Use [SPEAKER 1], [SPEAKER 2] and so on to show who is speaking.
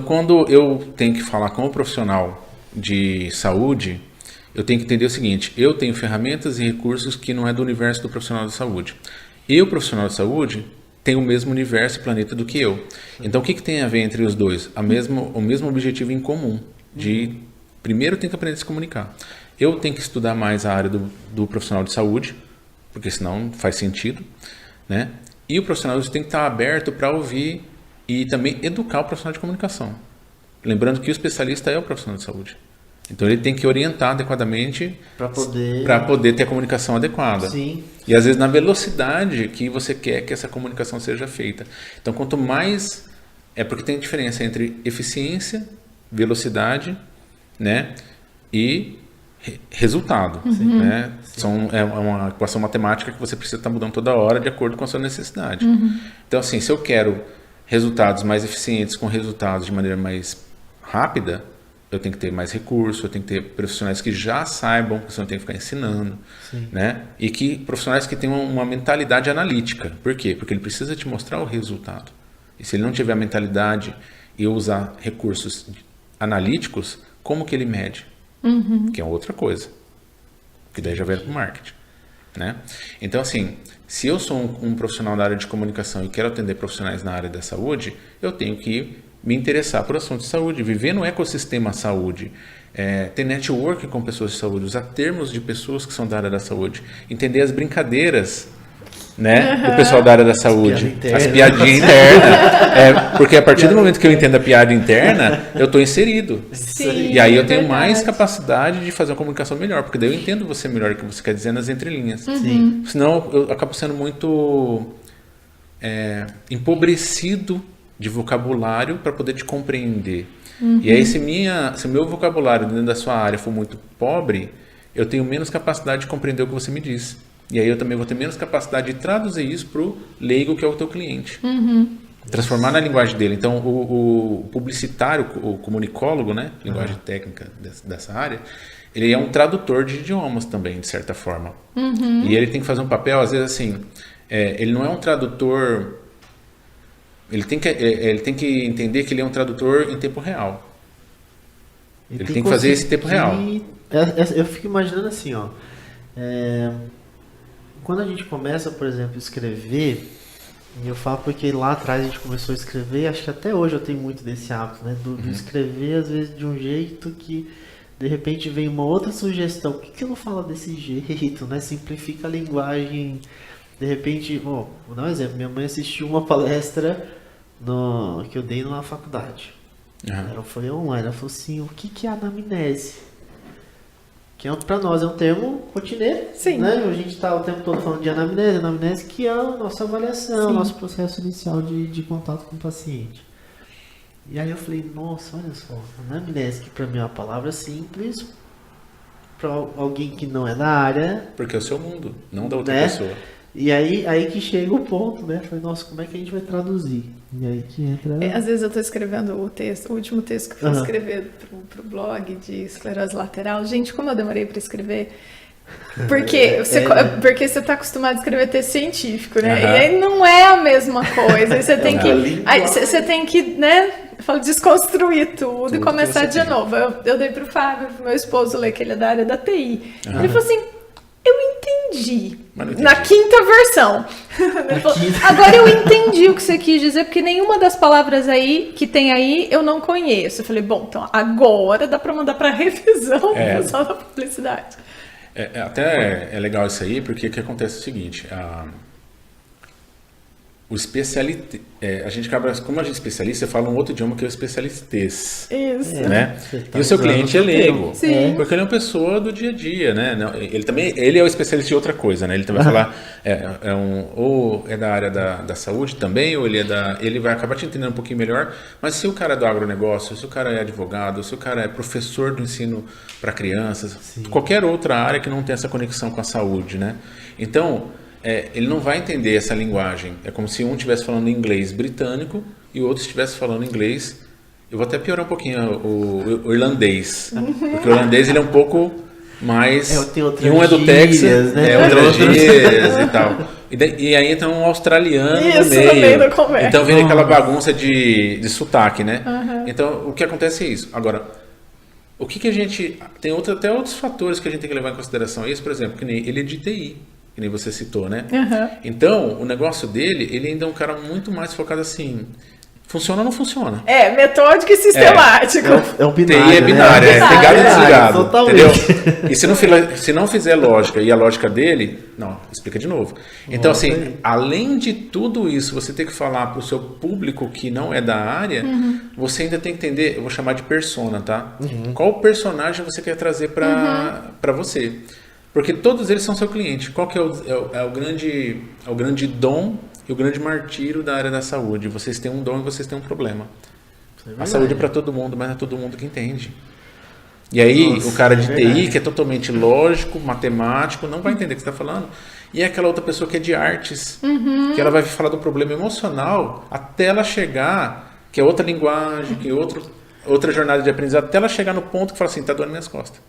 [SPEAKER 1] Quando eu tenho que falar com o profissional de saúde, eu tenho que entender o seguinte: eu tenho ferramentas e recursos que não é do universo do profissional de saúde. E o profissional de saúde tem o mesmo universo e planeta do que eu. Então, o que tem a ver entre os dois? O mesmo objetivo em comum. Primeiro, tem que aprender a se comunicar. Eu tenho que estudar mais a área do profissional de saúde, porque senão não faz sentido, né? E o profissional tem que estar aberto para ouvir e também educar o profissional de comunicação. Lembrando que o especialista é o profissional de saúde. Então ele tem que orientar adequadamente para poder ter a comunicação adequada.
[SPEAKER 2] Sim.
[SPEAKER 1] E às vezes na velocidade que você quer que essa comunicação seja feita. Então quanto mais... É porque tem diferença entre eficiência, velocidade, né? E resultado. Né? É uma equação matemática que você precisa estar mudando toda hora de acordo com a sua necessidade. Então assim, se eu quero resultados mais eficientes com resultados de maneira mais rápida, eu tenho que ter mais recursos, eu tenho que ter profissionais que já saibam, porque você não tem que ficar ensinando, né? E que profissionais que tenham uma mentalidade analítica. Por quê? Porque ele precisa te mostrar o resultado. E se ele não tiver a mentalidade e usar recursos analíticos, como que ele mede? Que é outra coisa. Que daí já vem para o marketing, né? Então, assim, se eu sou um profissional da área de comunicação e quero atender profissionais na área da saúde, eu tenho que me interessar por assuntos de saúde, viver no ecossistema saúde, ter network com pessoas de saúde, usar termos de pessoas que são da área da saúde, entender as brincadeiras, né, do pessoal da área da saúde, as piadinhas internas, porque a partir do momento que eu entendo a piada interna, eu estou inserido.
[SPEAKER 3] Sim,
[SPEAKER 1] e aí eu tenho mais capacidade de fazer uma comunicação melhor, porque daí eu entendo você melhor o que você quer dizer nas entrelinhas. Senão eu acabo sendo muito empobrecido de vocabulário para poder te compreender. E aí se o meu vocabulário dentro da sua área for muito pobre, eu tenho menos capacidade de compreender o que você me diz. E aí eu também vou ter menos capacidade de traduzir isso para o leigo, que é o teu cliente. Transformar na linguagem dele. Então o publicitário, o comunicólogo, né, linguagem técnica dessa área, ele é um tradutor de idiomas também, de certa forma. E ele tem que fazer um papel, às vezes assim, ele não é um tradutor... Ele tem que entender que ele é um tradutor em tempo real. Ele tem que fazer esse tempo real.
[SPEAKER 2] Eu fico imaginando assim, ó. Quando a gente começa, por exemplo, a escrever, e eu falo porque lá atrás a gente começou a escrever, acho que até hoje eu tenho muito desse hábito, né? Do escrever, às vezes, de um jeito que, de repente, vem uma outra sugestão. Por que eu não falo desse jeito, né? Simplifica a linguagem. De repente, vou dar um exemplo. Minha mãe assistiu uma palestra que eu dei na faculdade. Ela foi online. Ela falou assim, o que é anamnese? Que para nós é um termo rotineiro.
[SPEAKER 3] Sim.
[SPEAKER 2] Né? A gente está o tempo todo falando de anamnese, que é a nossa avaliação, o nosso processo inicial de contato com o paciente. E aí eu falei, nossa, olha só, anamnese, que para mim é uma palavra simples, para alguém que não é da área.
[SPEAKER 1] Porque é o seu mundo, não da outra pessoa.
[SPEAKER 2] E aí que chega o ponto, né? Falei, nossa, como é que a gente vai traduzir? E aí que entra...
[SPEAKER 3] Às vezes eu estou escrevendo o último texto que eu fui escrever pro blog de esclerose lateral. Gente, como eu demorei para escrever. Porque você está acostumado a escrever texto científico, né? E aí não é a mesma coisa. Aí você tem que, né? Eu falo, desconstruir tudo e começar de novo. Eu dei pro Fábio, pro meu esposo ler, que ele é da área da TI. Ele falou assim, eu entendi. Na quinta versão. Agora eu entendi o que você quis dizer, porque nenhuma das palavras aí que tem aí eu não conheço. Eu falei, bom, então agora dá para mandar para revisão do pessoal da publicidade.
[SPEAKER 1] Até é legal isso aí, porque o que acontece é o seguinte, o especialista, a gente acaba, como a gente é especialista, você fala um outro idioma que é o especialistês.
[SPEAKER 3] Isso.
[SPEAKER 1] Né? E o seu cliente é leigo. Porque ele é uma pessoa do dia a dia, né? Ele é o especialista de outra coisa, né? Ele também vai falar, ou é da área da saúde também, ou ele vai acabar te entendendo um pouquinho melhor, mas se o cara é do agronegócio, se o cara é advogado, se o cara é professor do ensino para crianças, qualquer outra área que não tem essa conexão com a saúde, né? Então, ele não vai entender essa linguagem. É como se um estivesse falando inglês britânico e o outro estivesse falando inglês. Eu vou até piorar um pouquinho o irlandês. Porque o irlandês ele é um pouco mais...
[SPEAKER 2] E um é do Texas, né?
[SPEAKER 1] Outras gírias e tal. E aí entra um australiano no meio.
[SPEAKER 3] Da conversa.
[SPEAKER 1] Então vem aquela bagunça de sotaque, né? Então, o que acontece é isso. Agora, o que a gente... Tem até outros fatores que a gente tem que levar em consideração. Isso, por exemplo, que nem ele é de TI, que nem você citou, né? Então, o negócio dele, ele ainda é um cara muito mais focado assim... Funciona ou não funciona?
[SPEAKER 3] Metódico e sistemático.
[SPEAKER 2] É um binário.
[SPEAKER 1] TI é binário,
[SPEAKER 3] né?
[SPEAKER 1] ligado e desligado.
[SPEAKER 2] Totalmente.
[SPEAKER 1] Entendeu? E se não fizer lógica e a lógica dele, não, explica de novo. Então, assim, além de tudo isso, você tem que falar para o seu público que não é da área, você ainda tem que entender, eu vou chamar de persona, tá? Qual personagem você quer trazer para você? Porque todos eles são seu cliente. Qual que é o grande dom e o grande martírio da área da saúde? Vocês têm um dom e vocês têm um problema. A saúde é para todo mundo, mas não é todo mundo que entende. E aí, o cara de TI, que é totalmente lógico, matemático, não vai entender o que você está falando. E é aquela outra pessoa que é de artes, que ela vai falar do problema emocional até ela chegar, que é outra linguagem, que é outra jornada de aprendizado, até ela chegar no ponto que fala assim, tá doendo minhas costas.